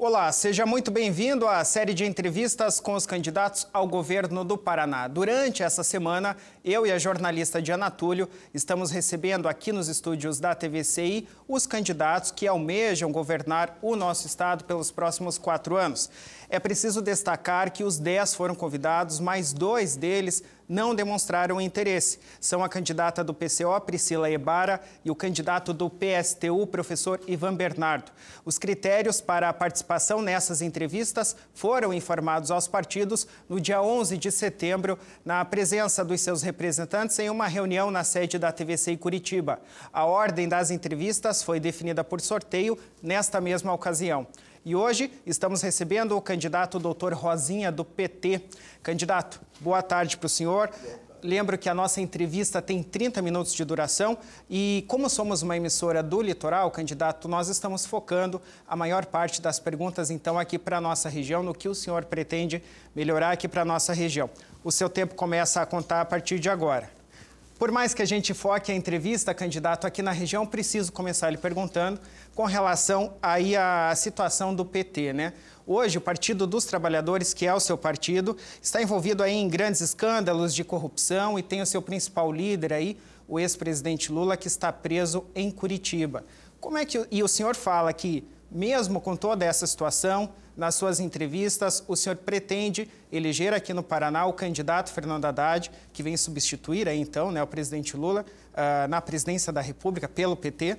Olá, seja muito bem-vindo à série de entrevistas com os candidatos ao governo do Paraná. Durante essa semana, eu e a jornalista Diana Túlio estamos recebendo aqui nos estúdios da TVCI os candidatos que almejam governar o nosso estado pelos próximos 4 anos. É preciso destacar que os 10 foram convidados, mas 2 deles não demonstraram interesse. São a candidata do PCO, Priscila Ebara, e o candidato do PSTU, professor Ivan Bernardo. Os critérios para a participação nessas entrevistas foram informados aos partidos no dia 11 de setembro, na presença dos seus representantes em uma reunião na sede da TVCI Curitiba. A ordem das entrevistas foi definida por sorteio nesta mesma ocasião. E hoje estamos recebendo o candidato Dr. Rosinha, do PT. Candidato, boa tarde para o senhor. Lembro que a nossa entrevista tem 30 minutos de duração e, como somos uma emissora do litoral, candidato, nós estamos focando a maior parte das perguntas, então, aqui para a nossa região, no que o senhor pretende melhorar aqui para a nossa região. O seu tempo começa a contar a partir de agora. Por mais que a gente foque a entrevista, candidato, aqui na região, preciso começar lhe perguntando com relação aí à situação do PT, né? Hoje, o Partido dos Trabalhadores, que é o seu partido, está envolvido aí em grandes escândalos de corrupção e tem o seu principal líder aí, o ex-presidente Lula, que está preso em Curitiba. Como é que... E o senhor fala que, mesmo com toda essa situação, nas suas entrevistas, o senhor pretende eleger aqui no Paraná o candidato Fernando Haddad, que vem substituir aí, então, né, o presidente Lula na presidência da República pelo PT,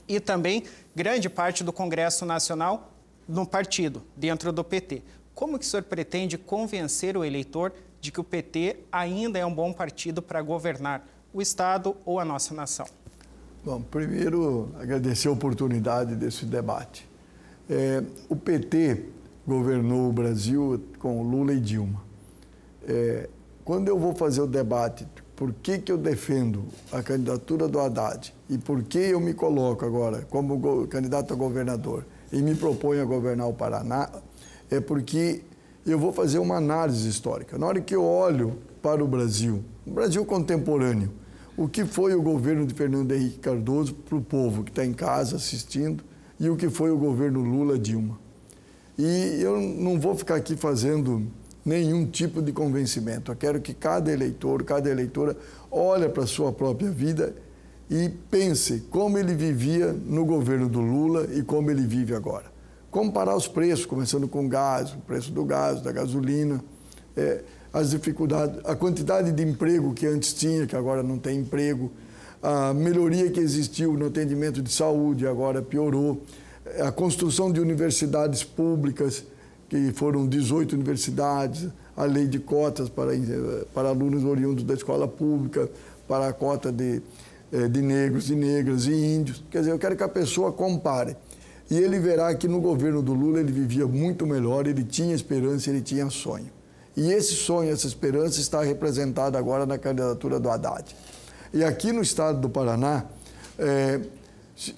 e também grande parte do Congresso Nacional no partido, dentro do PT. Como que o senhor pretende convencer o eleitor de que o PT ainda é um bom partido para governar o Estado ou a nossa nação? Bom, primeiro, agradecer a oportunidade desse debate. O PT governou o Brasil com Lula e Dilma. Quando eu vou fazer o debate, por que eu defendo a candidatura do Haddad e por que eu me coloco agora como candidato a governador e me proponho a governar o Paraná, é porque eu vou fazer uma análise histórica. Na hora que eu olho para o Brasil contemporâneo, o que foi o governo de Fernando Henrique Cardoso para o povo que está em casa assistindo e o que foi o governo Lula-Dilma. E eu não vou ficar aqui fazendo nenhum tipo de convencimento. Eu quero que cada eleitor, cada eleitora olhe para a sua própria vida e pense como ele vivia no governo do Lula e como ele vive agora. Comparar os preços, começando com o gás, o preço do gás, da gasolina, as dificuldades, a quantidade de emprego que antes tinha, que agora não tem emprego, a melhoria que existiu no atendimento de saúde, agora piorou, a construção de universidades públicas, que foram 18 universidades, a lei de cotas para alunos oriundos da escola pública, para a cota de negros e negras e índios. Quer dizer, eu quero que a pessoa compare. E ele verá que no governo do Lula ele vivia muito melhor, ele tinha esperança, ele tinha sonho. E esse sonho, essa esperança está representada agora na candidatura do Haddad. E aqui no estado do Paraná,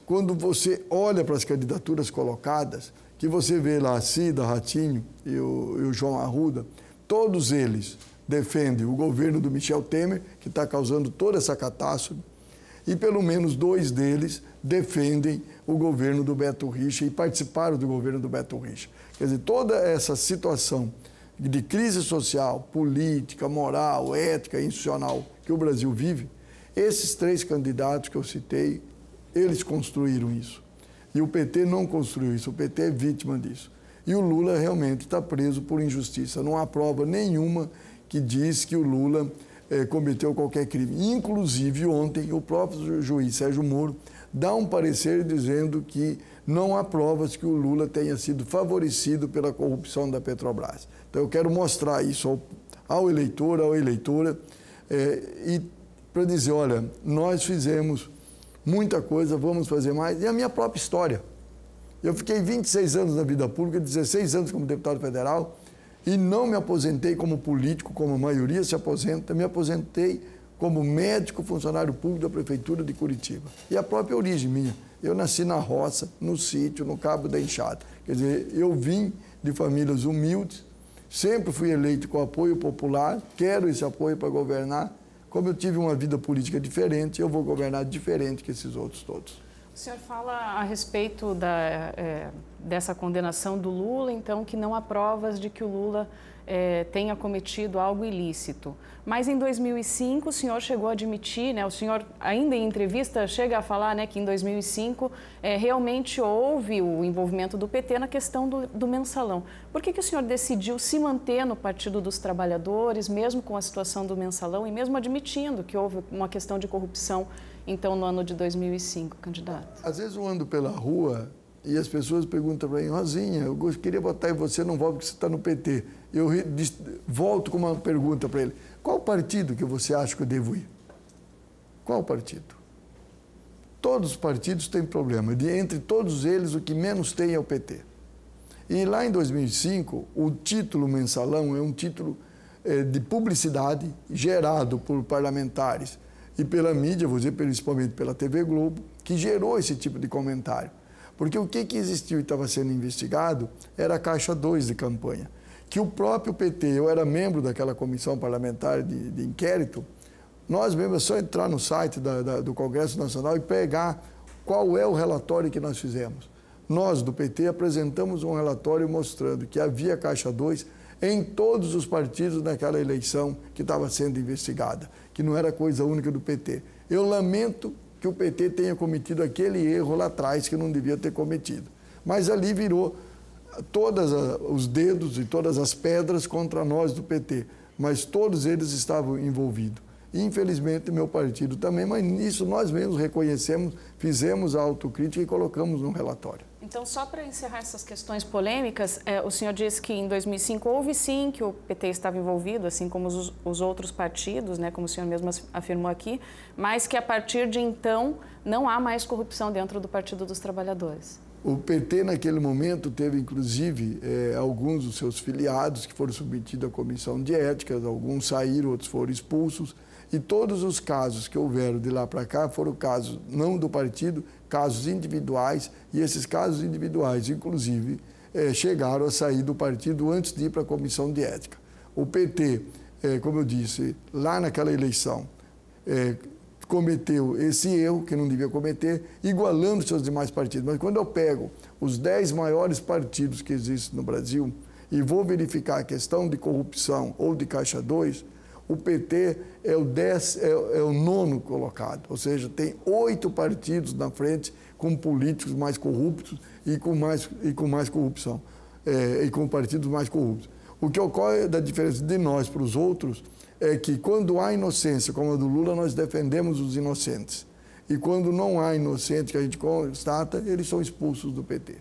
quando você olha para as candidaturas colocadas, que você vê lá a Cida Ratinho e o João Arruda, todos eles defendem o governo do Michel Temer, que está causando toda essa catástrofe, e pelo menos 2 deles defendem o governo do Beto Richa e participaram do governo do Beto Richa. Quer dizer, toda essa situação de crise social, política, moral, ética e institucional que o Brasil vive, esses 3 candidatos que eu citei, eles construíram isso. E o PT não construiu isso, o PT é vítima disso. E o Lula realmente está preso por injustiça. Não há prova nenhuma que diz que o Lula cometeu qualquer crime. Inclusive, ontem, o próprio juiz Sérgio Moro dá um parecer dizendo que não há provas que o Lula tenha sido favorecido pela corrupção da Petrobras. Então, eu quero mostrar isso ao eleitor, à eleitora, e para dizer, olha, nós fizemos muita coisa, vamos fazer mais, e a minha própria história. Eu fiquei 26 anos na vida pública, 16 anos como deputado federal, e não me aposentei como político, como a maioria se aposenta, me aposentei como médico funcionário público da Prefeitura de Curitiba. E a própria origem minha, eu nasci na roça, no sítio, no Cabo da Enxada. Quer dizer, eu vim de famílias humildes, sempre fui eleito com apoio popular, quero esse apoio para governar. Como eu tive uma vida política diferente, eu vou governar diferente que esses outros todos. O senhor fala a respeito dessa condenação do Lula, então, que não há provas de que o Lula tenha cometido algo ilícito. Mas em 2005 o senhor chegou a admitir, né, o senhor ainda em entrevista chega a falar, né, que em 2005 realmente houve o envolvimento do PT na questão do mensalão. Por que o senhor decidiu se manter no Partido dos Trabalhadores, mesmo com a situação do mensalão e mesmo admitindo que houve uma questão de corrupção, então, no ano de 2005, candidato? Às vezes eu ando pela rua e as pessoas perguntam para mim: Rosinha, eu queria votar em você, não voto porque você está no PT. Eu volto com uma pergunta para ele: qual partido que você acha que eu devo ir? Qual partido? Todos os partidos têm problema. Entre todos eles, o que menos tem é o PT. E lá em 2005, o título mensalão é um título de publicidade gerado por parlamentares e pela mídia, vou dizer principalmente pela TV Globo, que gerou esse tipo de comentário. Porque o que existiu e estava sendo investigado era a Caixa 2 de campanha, que o próprio PT, eu era membro daquela comissão parlamentar de inquérito, nós mesmos, é só entrar no site do Congresso Nacional e pegar qual é o relatório que nós fizemos. Nós, do PT, apresentamos um relatório mostrando que havia Caixa 2 em todos os partidos naquela eleição que estava sendo investigada, que não era coisa única do PT. Eu lamento que o PT tenha cometido aquele erro lá atrás que não devia ter cometido. Mas ali virou todos os dedos e todas as pedras contra nós do PT, mas todos eles estavam envolvidos. E, infelizmente, meu partido também, mas nisso nós mesmos reconhecemos, fizemos a autocrítica e colocamos no relatório. Então, só para encerrar essas questões polêmicas, o senhor disse que em 2005 houve sim que o PT estava envolvido, assim como os outros partidos, né, como o senhor mesmo afirmou aqui, mas que a partir de então não há mais corrupção dentro do Partido dos Trabalhadores. O PT, naquele momento, teve, inclusive, alguns dos seus filiados que foram submetidos à comissão de ética, alguns saíram, outros foram expulsos, e todos os casos que houveram de lá para cá foram casos não do partido, casos individuais, e esses casos individuais, inclusive, chegaram a sair do partido antes de ir para a comissão de ética. O PT, como eu disse, lá naquela eleição, cometeu esse erro que não devia cometer, igualando seus demais partidos. Mas quando eu pego os 10 maiores partidos que existem no Brasil e vou verificar a questão de corrupção ou de Caixa 2, o PT é o 9º colocado, ou seja, tem 8 partidos na frente com políticos mais corruptos e com mais corrupção, e com partidos mais corruptos. O que ocorre da diferença de nós para os outros é que quando há inocência, como a do Lula, nós defendemos os inocentes. E quando não há inocente, que a gente constata, eles são expulsos do PT.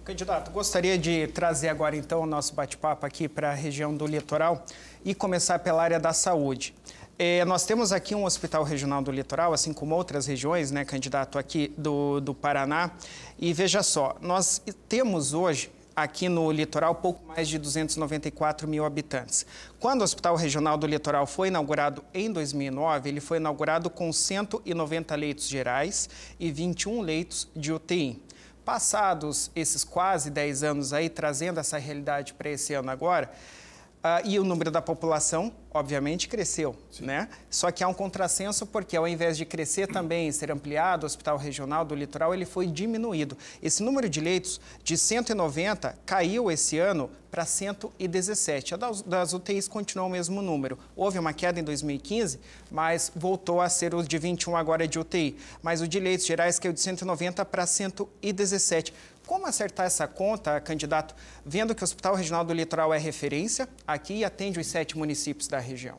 Candidato, gostaria de trazer agora, então, o nosso bate-papo aqui para a região do Litoral e começar pela área da saúde. Nós temos aqui um hospital regional do Litoral, assim como outras regiões, né, candidato, aqui do Paraná. E veja só, nós temos hoje, aqui no Litoral, pouco mais de 294 mil habitantes. Quando o Hospital Regional do Litoral foi inaugurado em 2009, ele foi inaugurado com 190 leitos gerais e 21 leitos de UTI. Passados esses quase 10 anos aí, trazendo essa realidade para esse ano agora, e o número da população, obviamente, cresceu, né? Só que há um contrassenso porque, ao invés de crescer também e ser ampliado, o Hospital Regional do Litoral, ele foi diminuído. Esse número de leitos de 190 caiu esse ano para 117. A das UTIs continuou o mesmo número. Houve uma queda em 2015, mas voltou a ser o de 21 agora de UTI. Mas o de leitos gerais caiu de 190 para 117. Como acertar essa conta, candidato, vendo que o Hospital Regional do Litoral é referência aqui e atende os 7 municípios da região?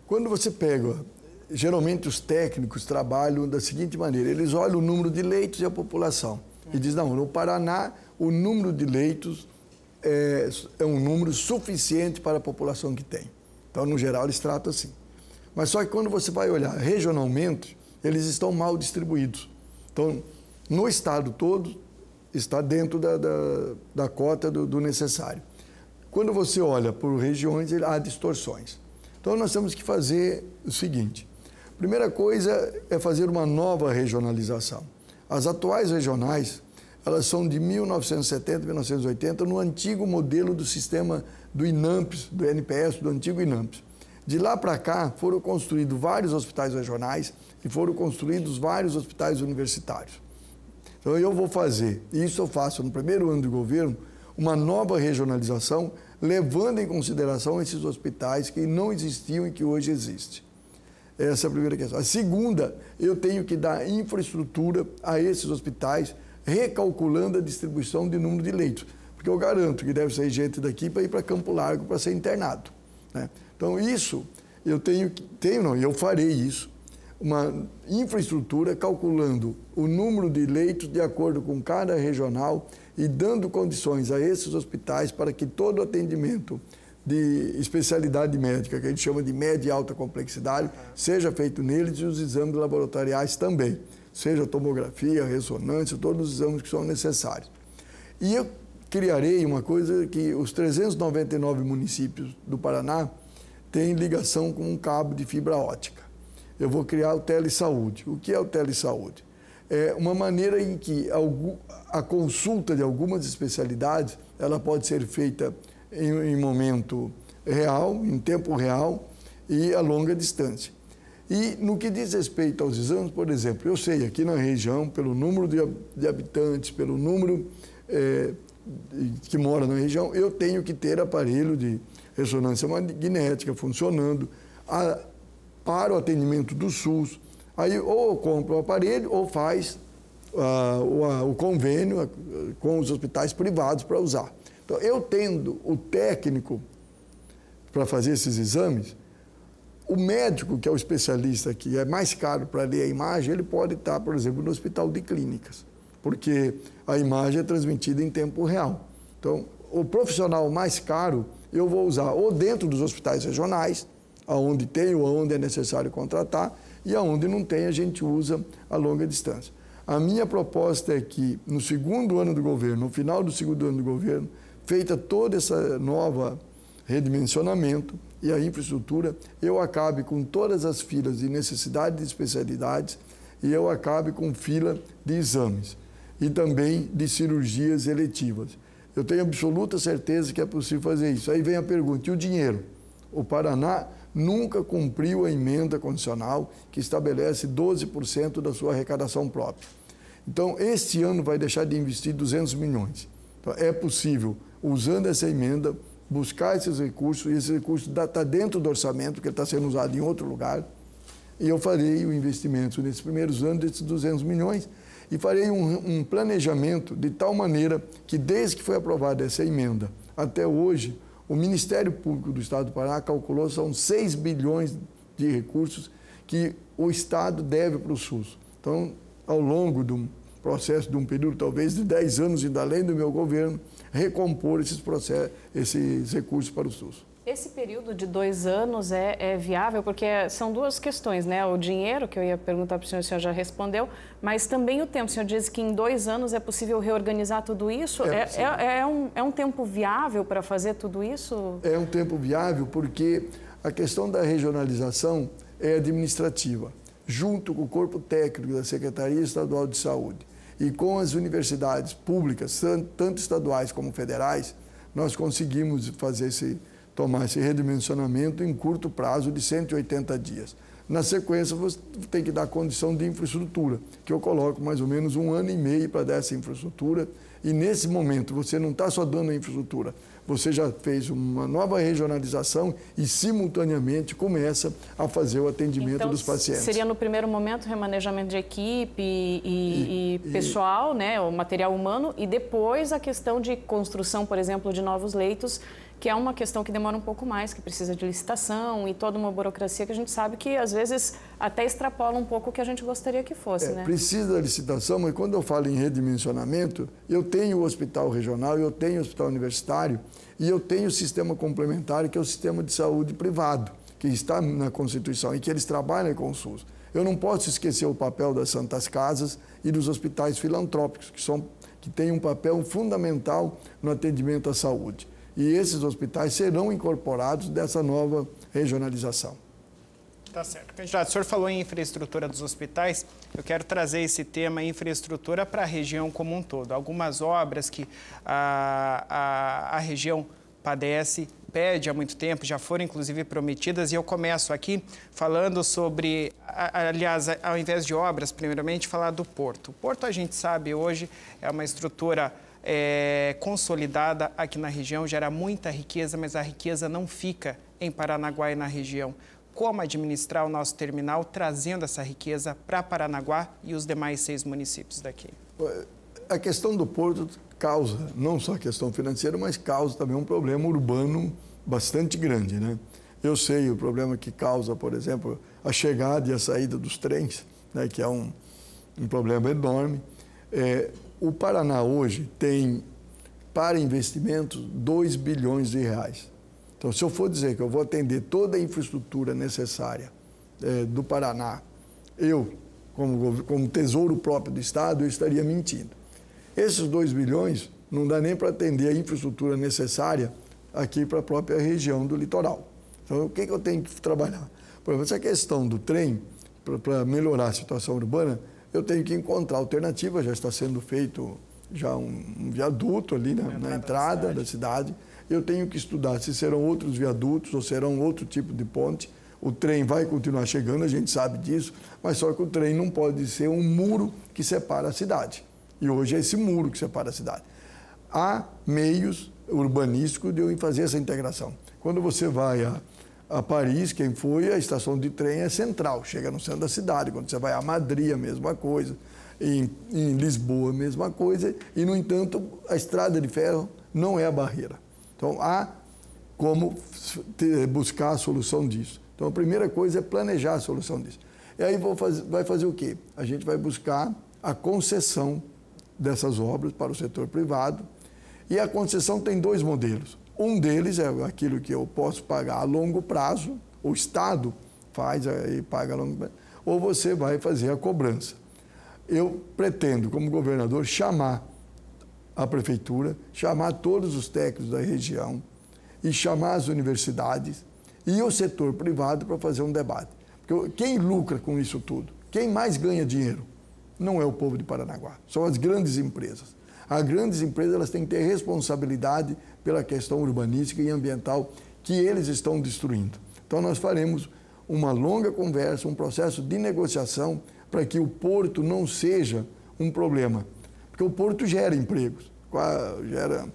Quando você pega, geralmente os técnicos trabalham da seguinte maneira: eles olham o número de leitos e a população. E dizem, não, no Paraná o número de leitos é um número suficiente para a população que tem. Então, no geral, eles tratam assim. Mas só que quando você vai olhar regionalmente, eles estão mal distribuídos. Então, no estado todo, está dentro da cota do necessário. Quando você olha por regiões, há distorções. Então, nós temos que fazer o seguinte: primeira coisa é fazer uma nova regionalização. As atuais regionais, elas são de 1970, 1980, no antigo modelo do sistema do INAMPS, do NPS, do antigo INAMPS. De lá para cá, foram construídos vários hospitais regionais e foram construídos vários hospitais universitários. Então eu vou fazer, e isso eu faço no primeiro ano de governo, uma nova regionalização, levando em consideração esses hospitais que não existiam e que hoje existem. Essa é a primeira questão. A segunda, eu tenho que dar infraestrutura a esses hospitais, recalculando a distribuição de número de leitos, porque eu garanto que deve sair gente daqui para ir para Campo Largo para ser internado, né? Então isso, eu farei isso, uma infraestrutura calculando o número de leitos de acordo com cada regional e dando condições a esses hospitais para que todo o atendimento de especialidade médica, que a gente chama de média e alta complexidade, seja feito neles e os exames laboratoriais também, seja tomografia, ressonância, todos os exames que são necessários. E eu criarei uma coisa que os 399 municípios do Paraná têm ligação com um cabo de fibra ótica. Eu vou criar o Telesaúde. O que é o Telesaúde? É uma maneira em que a consulta de algumas especialidades ela pode ser feita em momento real, em tempo real e a longa distância. E no que diz respeito aos exames, por exemplo, eu sei aqui na região, pelo número de habitantes, pelo número que mora na região, eu tenho que ter aparelho de ressonância magnética funcionando para o atendimento do SUS. Aí ou compra o aparelho ou faz o convênio com os hospitais privados para usar. Então, eu tendo o técnico para fazer esses exames, o médico, que é o especialista, que é mais caro para ler a imagem, ele pode estar, por exemplo, no hospital de clínicas, porque a imagem é transmitida em tempo real. Então, o profissional mais caro eu vou usar ou dentro dos hospitais regionais, aonde tem ou aonde é necessário contratar, e aonde não tem a gente usa a longa distância. A minha proposta é que no segundo ano do governo, no final do segundo ano do governo, feita toda essa nova redimensionamento e a infraestrutura, eu acabe com todas as filas de necessidade de especialidades e eu acabe com fila de exames e também de cirurgias eletivas. Eu tenho absoluta certeza que é possível fazer isso. Aí vem a pergunta, e o dinheiro? O Paraná nunca cumpriu a emenda condicional que estabelece 12% da sua arrecadação própria. Então, este ano vai deixar de investir 200 milhões. Então, é possível, usando essa emenda, buscar esses recursos, e esse recurso está dentro do orçamento, porque ele está sendo usado em outro lugar, e eu farei o investimento nesses primeiros anos desses 200 milhões, e farei um planejamento de tal maneira que, desde que foi aprovada essa emenda até hoje, o Ministério Público do Estado do Paraná calculou que são 6 bilhões de recursos que o Estado deve para o SUS. Então, ao longo de um processo de um período talvez de 10 anos, ainda além do meu governo, recompor esses recursos para o SUS. Esse período de 2 anos é viável, porque são duas questões, né? O dinheiro, que eu ia perguntar para o senhor já respondeu, mas também o tempo. O senhor diz que em 2 anos é possível reorganizar tudo isso. É um tempo viável para fazer tudo isso? É um tempo viável porque a questão da regionalização é administrativa. Junto com o corpo técnico da Secretaria Estadual de Saúde e com as universidades públicas, tanto estaduais como federais, nós conseguimos tomar esse redimensionamento em curto prazo de 180 dias. Na sequência, você tem que dar condição de infraestrutura, que eu coloco mais ou menos 1 ano e meio para dar essa infraestrutura, e nesse momento você não está só dando a infraestrutura, você já fez uma nova regionalização e, simultaneamente, começa a fazer o atendimento dos pacientes. Seria, no primeiro momento, remanejamento de equipe e pessoal, né, o material humano, e depois a questão de construção, por exemplo, de novos leitos, que é uma questão que demora um pouco mais, que precisa de licitação e toda uma burocracia que a gente sabe que, às vezes, até extrapola um pouco o que a gente gostaria que fosse, né? Precisa da licitação, mas quando eu falo em redimensionamento, eu tenho o hospital regional, eu tenho o hospital universitário e eu tenho o sistema complementar, que é o sistema de saúde privado, que está na Constituição e que eles trabalham com o SUS. Eu não posso esquecer o papel das Santas Casas e dos hospitais filantrópicos, que têm um papel fundamental no atendimento à saúde. E esses hospitais serão incorporados dessa nova regionalização. Tá certo. Candidato, o senhor falou em infraestrutura dos hospitais, eu quero trazer esse tema infraestrutura para a região como um todo. Algumas obras que a região padece, pede há muito tempo, já foram inclusive prometidas, e eu começo aqui falando sobre, aliás, ao invés de obras, primeiramente, falar do porto. O porto, a gente sabe, hoje é uma estrutura consolidada aqui na região, gera muita riqueza, mas a riqueza não fica em Paranaguá e na região. Como administrar o nosso terminal, trazendo essa riqueza para Paranaguá e os demais 6 municípios daqui? A questão do porto causa, não só a questão financeira, mas causa também um problema urbano bastante grande, né? Eu sei o problema que causa, por exemplo, a chegada e a saída dos trens, né, que é um problema enorme. O Paraná hoje tem, para investimentos, 2 bilhões de reais. Então, se eu for dizer que eu vou atender toda a infraestrutura necessária do Paraná, eu, como tesouro próprio do Estado, eu estaria mentindo. Esses 2 bilhões não dá nem para atender a infraestrutura necessária aqui para a própria região do litoral. Então, o que eu tenho que trabalhar? Por exemplo, essa questão do trem, para melhorar a situação urbana, eu tenho que encontrar alternativas. Já está sendo feito já um viaduto ali na entrada da cidade. Eu tenho que estudar se serão outros viadutos ou serão outro tipo de ponte. O trem vai continuar chegando, a gente sabe disso, mas só que o trem não pode ser um muro que separa a cidade. E hoje é esse muro que separa a cidade. Há meios urbanísticos de eu fazer essa integração. Quando você vai a Paris, quem foi, a estação de trem é central, chega no centro da cidade. Quando você vai a Madrid, a mesma coisa. Em Lisboa, a mesma coisa. E, no entanto, a estrada de ferro não é a barreira. Então, há como buscar a solução disso. Então, a primeira coisa é planejar a solução disso. E aí vai fazer o quê? A gente vai buscar a concessão dessas obras para o setor privado. E a concessão tem 2 modelos. Um deles é aquilo que eu posso pagar a longo prazo, o Estado faz e paga a longo prazo, ou você vai fazer a cobrança. Eu pretendo, como governador, chamar a prefeitura, chamar todos os técnicos da região e chamar as universidades e o setor privado para fazer um debate. Porque quem lucra com isso tudo, quem mais ganha dinheiro, não é o povo de Paranaguá, são as grandes empresas. As grandes empresas elas têm que ter responsabilidade pela questão urbanística e ambiental que eles estão destruindo. Então, nós faremos uma longa conversa, um processo de negociação para que o porto não seja um problema. Porque o porto gera empregos, gera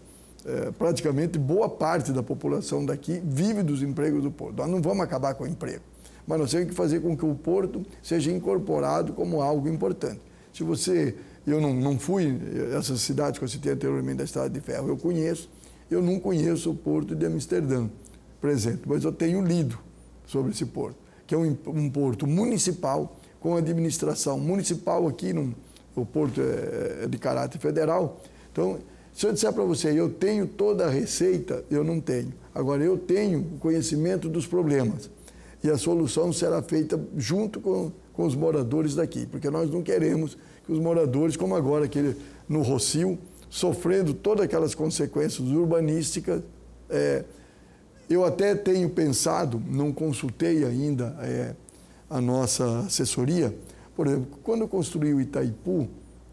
praticamente boa parte da população daqui vive dos empregos do porto. Nós não vamos acabar com o emprego, mas nós temos que fazer com que o porto seja incorporado como algo importante. Se você... Eu não fui essas cidades que eu citei anteriormente da Estrada de Ferro, eu não conheço o porto de Amsterdã, por exemplo, mas eu tenho lido sobre esse porto, que é um porto municipal, com administração municipal aqui, o porto é de caráter federal. Então, se eu disser para você, eu tenho toda a receita, eu não tenho. Agora, eu tenho o conhecimento dos problemas e a solução será feita junto com os moradores daqui, porque nós não queremos que os moradores, como agora aqui no Rossio, sofrendo todas aquelas consequências urbanísticas. Eu até tenho pensado, não consultei ainda a nossa assessoria, por exemplo, quando eu construí o Itaipu,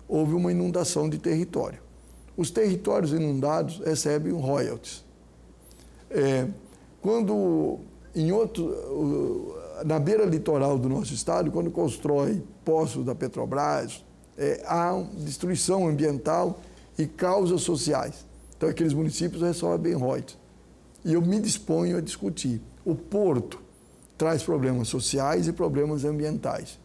houve uma inundação de território. Os territórios inundados recebem royalties. Na beira litoral do nosso estado, quando constrói poços da Petrobras, há destruição ambiental e causas sociais. Então, aqueles municípios recebem royalties. E eu me disponho a discutir. O porto traz problemas sociais e problemas ambientais.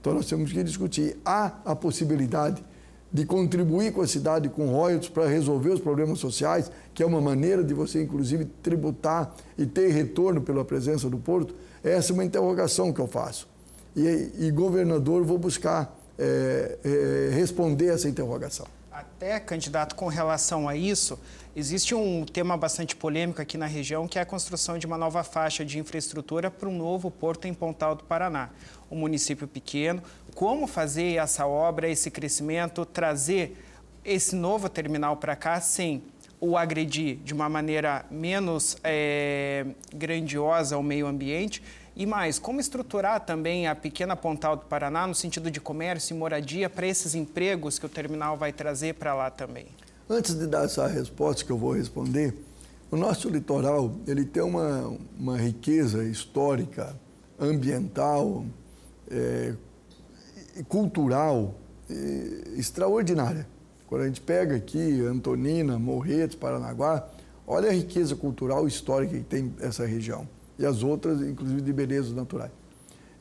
Então, nós temos que discutir. Há a possibilidade de contribuir com a cidade com royalties para resolver os problemas sociais, que é uma maneira de você, inclusive, tributar e ter retorno pela presença do porto. Essa é uma interrogação que eu faço. E governador, vou buscar responder essa interrogação. Até, candidato, com relação a isso, existe um tema bastante polêmico aqui na região, que é a construção de uma nova faixa de infraestrutura para um novo porto em Pontal do Paraná. Um município pequeno, como fazer essa obra, esse crescimento, trazer esse novo terminal para cá sem o agredir de uma maneira menos grandiosa ao meio ambiente. E mais, como estruturar também a pequena Pontal do Paraná no sentido de comércio e moradia para esses empregos que o terminal vai trazer para lá também? Antes de dar essa resposta que eu vou responder, O nosso litoral, ele tem uma riqueza histórica, ambiental, cultural extraordinária. Quando a gente pega aqui Antonina, Morretes, Paranaguá, olha a riqueza cultural e histórica que tem essa região. E as outras, inclusive, de belezas naturais.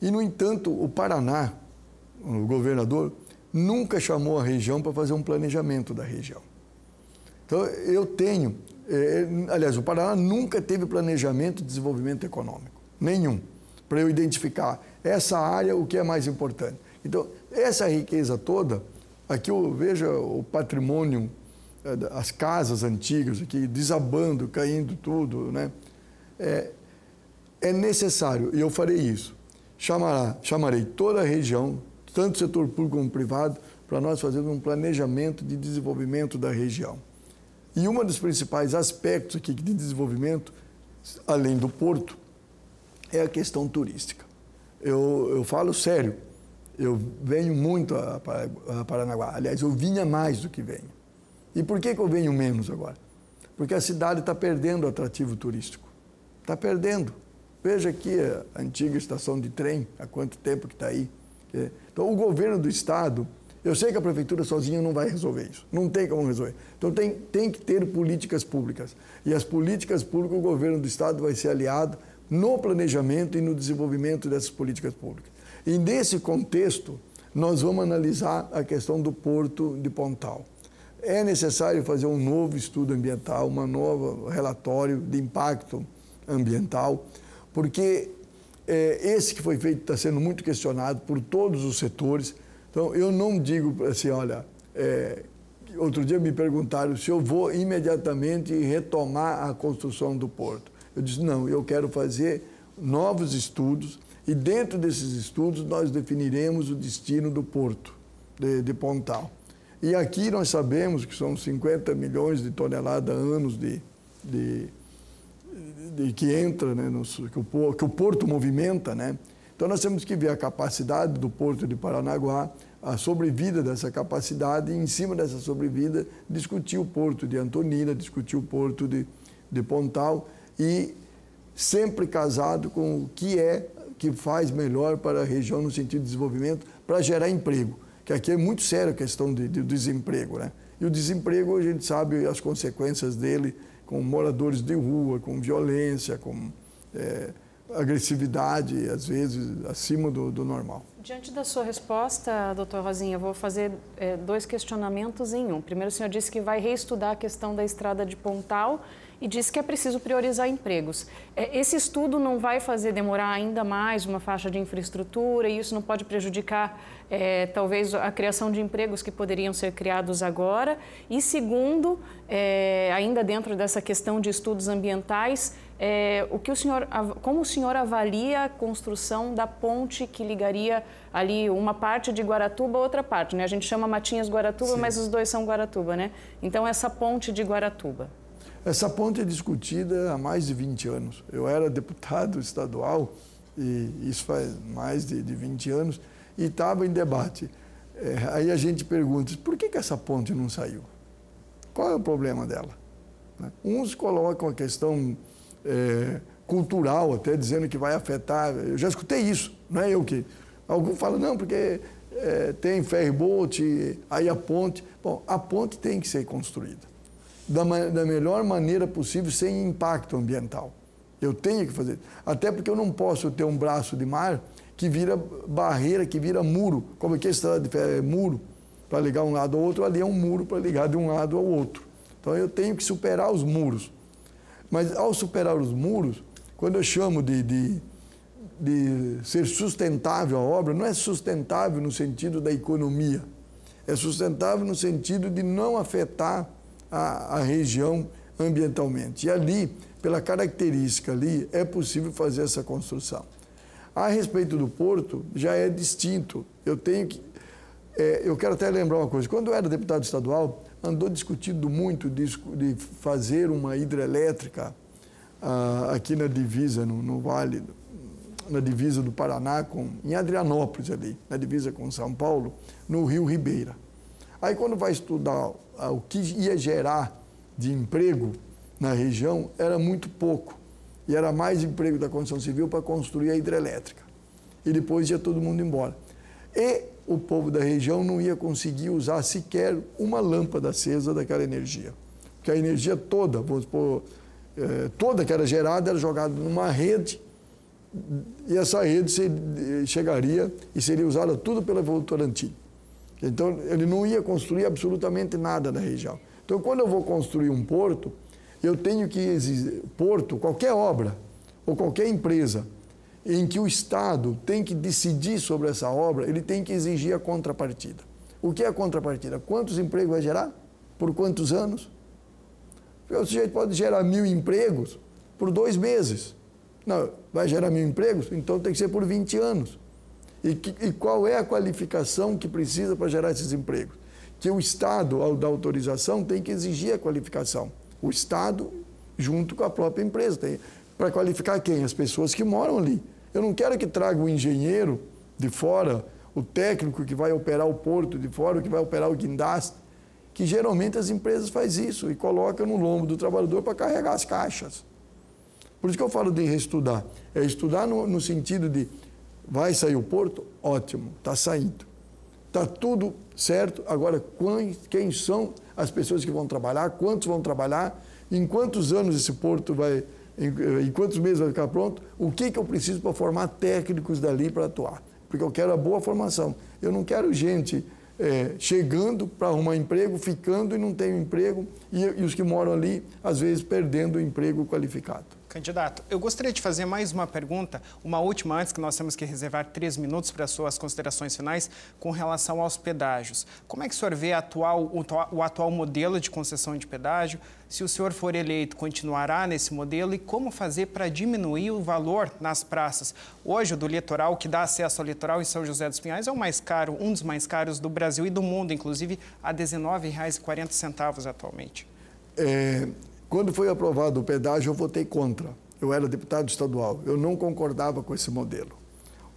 E, no entanto, o Paraná, o governador, nunca chamou a região para fazer um planejamento da região. Então, eu tenho... aliás, o Paraná nunca teve planejamento de desenvolvimento econômico. Nenhum. Para eu identificar essa área, o que é mais importante. Então, essa riqueza toda, aqui eu vejo o patrimônio, as casas antigas aqui, desabando, caindo tudo, né? É necessário, e eu farei isso, chamarei toda a região, tanto o setor público como privado, para nós fazermos um planejamento de desenvolvimento da região. E um dos principais aspectos aqui de desenvolvimento, além do porto, é a questão turística. Eu falo sério, eu venho muito a Paranaguá. Aliás, eu vinha mais do que venho. E por que eu venho menos agora? Porque a cidade está perdendo o atrativo turístico. Está perdendo. Veja aqui a antiga estação de trem, há quanto tempo que está aí. Então, o governo do estado, eu sei que a prefeitura sozinha não vai resolver isso. Não tem como resolver. Então, tem que ter políticas públicas. E as políticas públicas, o governo do estado vai ser aliado no planejamento e no desenvolvimento dessas políticas públicas. E nesse contexto, nós vamos analisar a questão do Porto de Pontal. É necessário fazer um novo estudo ambiental, um novo relatório de impacto ambiental, porque esse que foi feito está sendo muito questionado por todos os setores. Então, eu não digo assim, olha, outro dia me perguntaram se eu vou imediatamente retomar a construção do porto. Eu disse, não, eu quero fazer novos estudos e dentro desses estudos nós definiremos o destino do porto de Pontal. E aqui nós sabemos que são 50 milhões de toneladas anos que entra, né, que o porto movimenta, né? Então nós temos que ver a capacidade do porto de Paranaguá, a sobrevida dessa capacidade e em cima dessa sobrevida discutir o porto de Antonina, discutir o porto de Pontal e sempre casado com o que faz melhor para a região no sentido de desenvolvimento para gerar emprego, que aqui é muito séria a questão do desemprego, né? E o desemprego, a gente sabe as consequências dele com moradores de rua, com violência, com agressividade, às vezes acima do normal. Diante da sua resposta, doutor Rosinha, eu vou fazer 2 questionamentos em um. Primeiro, o senhor disse que vai reestudar a questão da estrada de Pontal e disse que é preciso priorizar empregos. Esse estudo não vai fazer demorar ainda mais uma faixa de infraestrutura e isso não pode prejudicar, talvez, a criação de empregos que poderiam ser criados agora? E segundo, ainda dentro dessa questão de estudos ambientais, como o senhor avalia a construção da ponte que ligaria ali uma parte de Guaratuba a outra parte, né? A gente chama Matinhas Guaratuba, sim, mas os dois são Guaratuba, né? Então, essa ponte de Guaratuba. Essa ponte é discutida há mais de 20 anos. Eu era deputado estadual, e isso faz mais de 20 anos, e estava em debate. Aí a gente pergunta, por que essa ponte não saiu? Qual é o problema dela? Uns colocam a questão cultural, até dizendo que vai afetar. Eu já escutei isso, não é eu que... Alguns falam, não, porque tem ferry-boat, aí a ponte... Bom, a ponte tem que ser construída da melhor maneira possível, sem impacto ambiental. Eu tenho que fazer. Até porque eu não posso ter um braço de mar que vira barreira, que vira muro. Como aqui a estrada de ferro é muro para ligar um lado ao outro, ali é um muro para ligar de um lado ao outro. Então eu tenho que superar os muros. Mas ao superar os muros, quando eu chamo de ser sustentável a obra, não é sustentável no sentido da economia. É sustentável no sentido de não afetar a região ambientalmente. E ali, pela característica ali, é possível fazer essa construção. A respeito do porto, já é distinto. Eu quero até lembrar uma coisa. Quando eu era deputado estadual, andou discutindo muito de fazer uma hidrelétrica aqui na divisa, no Vale, na divisa do Paraná, em Adrianópolis ali, na divisa com São Paulo, no Rio Ribeira. Aí quando vai estudar o que ia gerar de emprego, na região era muito pouco. E era mais emprego da construção civil para construir a hidrelétrica. E depois ia todo mundo embora. E o povo da região não ia conseguir usar sequer uma lâmpada acesa daquela energia. Porque a energia toda, vamos supor, toda que era gerada era jogada numa rede, e essa rede chegaria e seria usada tudo pela Votorantim. Então, ele não ia construir absolutamente nada na região. Então, quando eu vou construir um porto, eu tenho que exigir, porto, qualquer obra ou qualquer empresa em que o Estado tem que decidir sobre essa obra, ele tem que exigir a contrapartida. O que é a contrapartida? Quantos empregos vai gerar? Por quantos anos? O sujeito pode gerar 1.000 empregos por 2 meses. Não, vai gerar 1.000 empregos? Então tem que ser por 20 anos. E qual é a qualificação que precisa para gerar esses empregos? Que o Estado, ao dar autorização, tem que exigir a qualificação. O Estado, junto com a própria empresa. Para qualificar quem? As pessoas que moram ali. Eu não quero que traga o engenheiro de fora, o técnico que vai operar o porto de fora, o que vai operar o guindaste, que geralmente as empresas fazem isso e colocam no lombo do trabalhador para carregar as caixas. Por isso que eu falo de reestudar. É estudar no sentido de, vai sair o porto? Ótimo, está saindo. Está tudo certo. Agora, quem são as pessoas que vão trabalhar, quantos vão trabalhar, em quantos anos esse porto vai, em quantos meses vai ficar pronto, o que eu preciso para formar técnicos dali para atuar. Porque eu quero a boa formação. Eu não quero gente chegando para arrumar emprego, ficando e não tem emprego, e os que moram ali, às vezes, perdendo o emprego qualificado. Candidato, eu gostaria de fazer mais uma pergunta, uma última antes, que nós temos que reservar 3 minutos para as suas considerações finais, com relação aos pedágios. Como é que o senhor vê o atual modelo de concessão de pedágio? Se o senhor for eleito, continuará nesse modelo? E como fazer para diminuir o valor nas praças? Hoje, o do litoral, o que dá acesso ao litoral em São José dos Pinhais, é o mais caro, um dos mais caros do Brasil e do mundo, inclusive a R$ 19,40 atualmente. Quando foi aprovado o pedágio, eu votei contra. Eu era deputado estadual. Eu não concordava com esse modelo.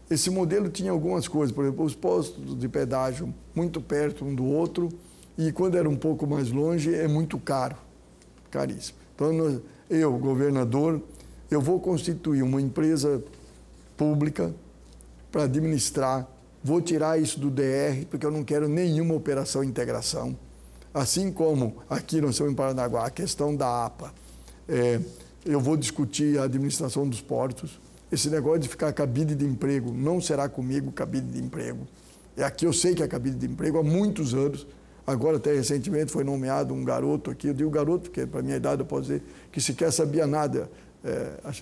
Esse modelo tinha algumas coisas, por exemplo, os postos de pedágio muito perto um do outro, e quando era um pouco mais longe, é muito caro, caríssimo. Então, eu, governador, eu vou constituir uma empresa pública para administrar, vou tirar isso do DR, porque eu não quero nenhuma operação integração. Assim como aqui nós estamos em Paranaguá, a questão da APA, eu vou discutir a administração dos portos. Esse negócio de ficar cabide de emprego, não será comigo cabide de emprego. Aqui eu sei que é cabide de emprego há muitos anos. Agora, até recentemente, foi nomeado um garoto aqui. Eu digo garoto, porque para a minha idade eu posso dizer que sequer sabia nada.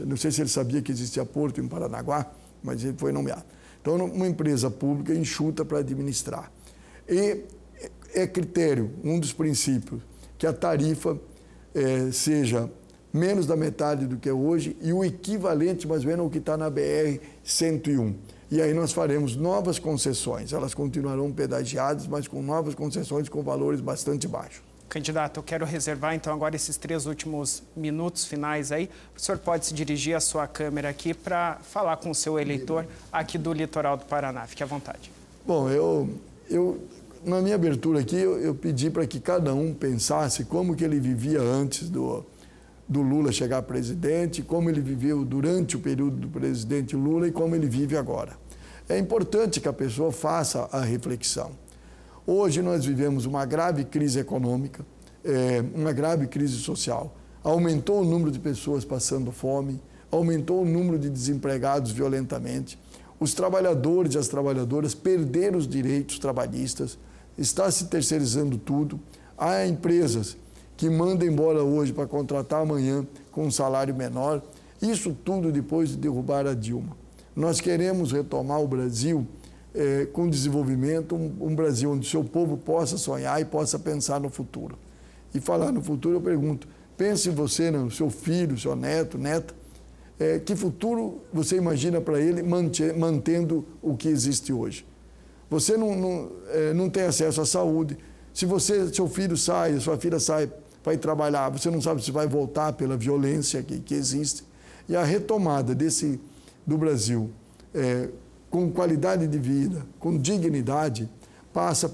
Não sei se ele sabia que existia porto em Paranaguá, mas ele foi nomeado. Então, uma empresa pública enxuta para administrar. E é critério, um dos princípios, que a tarifa seja menos da metade do que é hoje e o equivalente, mais ou menos, ao que está na BR-101. E aí nós faremos novas concessões. Elas continuarão pedagiadas, mas com novas concessões com valores bastante baixos. Candidato, eu quero reservar, então, agora esses 3 últimos minutos finais aí. O senhor pode se dirigir à sua câmera aqui para falar com o seu eleitor aqui do litoral do Paraná. Fique à vontade. Bom, na minha abertura aqui, eu pedi para que cada um pensasse como que ele vivia antes do Lula chegar presidente, como ele viveu durante o período do presidente Lula e como ele vive agora. É importante que a pessoa faça a reflexão. Hoje nós vivemos uma grave crise econômica, uma grave crise social. Aumentou o número de pessoas passando fome, aumentou o número de desempregados violentamente. Os trabalhadores e as trabalhadoras perderam os direitos trabalhistas, está se terceirizando tudo. Há empresas que mandam embora hoje para contratar amanhã com um salário menor. Isso tudo depois de derrubar a Dilma. Nós queremos retomar o Brasil com desenvolvimento, um Brasil onde o seu povo possa sonhar e possa pensar no futuro. E falar no futuro, eu pergunto, pense você, no seu filho, seu neto, neta, que futuro você imagina para ele mantendo o que existe hoje? Você não tem acesso à saúde. Se seu filho sai, sua filha sai para ir trabalhar, você não sabe se vai voltar pela violência que existe. E a retomada do Brasil com qualidade de vida, com dignidade, passa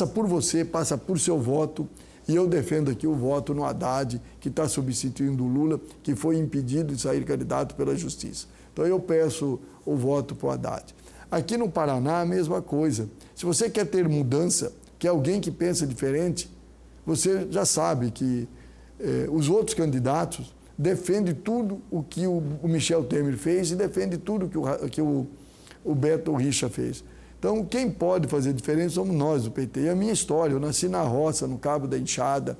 por você, passa por seu voto E eu defendo aqui o voto no Haddad, que está substituindo o Lula, que foi impedido de sair candidato pela Justiça. Então eu peço o voto para o Haddad. Aqui no Paraná, a mesma coisa. Se você quer ter mudança, quer alguém que pensa diferente, você já sabe que os outros candidatos defendem tudo o que o Michel Temer fez e defendem tudo que o Beto Richa fez. Então, quem pode fazer diferença somos nós, do PT. E a minha história, eu nasci na roça, no Cabo da Enxada,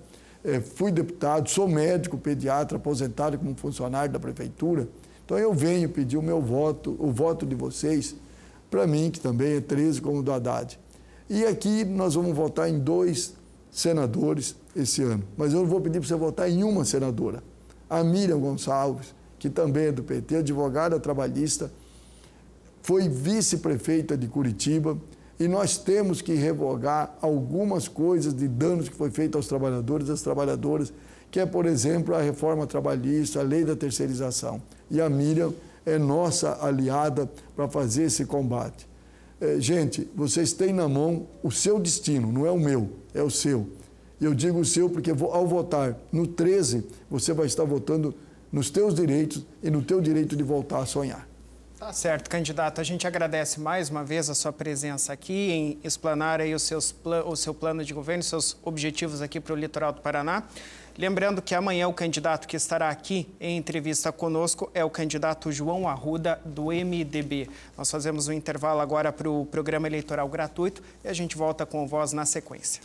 fui deputado, sou médico, pediatra, aposentado como funcionário da prefeitura. Então, eu venho pedir o meu voto, o voto de vocês, para mim, que também é 13, como o do Haddad. E aqui nós vamos votar em 2 senadores esse ano, mas eu vou pedir para você votar em uma senadora, a Miriam Gonçalves, que também é do PT, advogada trabalhista, foi vice-prefeita de Curitiba, e nós temos que revogar algumas coisas de danos que foi feito aos trabalhadores e às trabalhadoras, que é, por exemplo, a reforma trabalhista, a lei da terceirização. E a Miriam é nossa aliada para fazer esse combate. Gente, vocês têm na mão o seu destino, não é o meu, é o seu. E eu digo o seu porque ao votar no 13, você vai estar votando nos teus direitos e no teu direito de voltar a sonhar. Tá certo, candidato. A gente agradece mais uma vez a sua presença aqui em explanar aí o seu plano de governo, seus objetivos aqui para o litoral do Paraná. Lembrando que amanhã o candidato que estará aqui em entrevista conosco é o candidato João Arruda, do MDB. Nós fazemos um intervalo agora para o programa eleitoral gratuito e a gente volta com o Voz na sequência.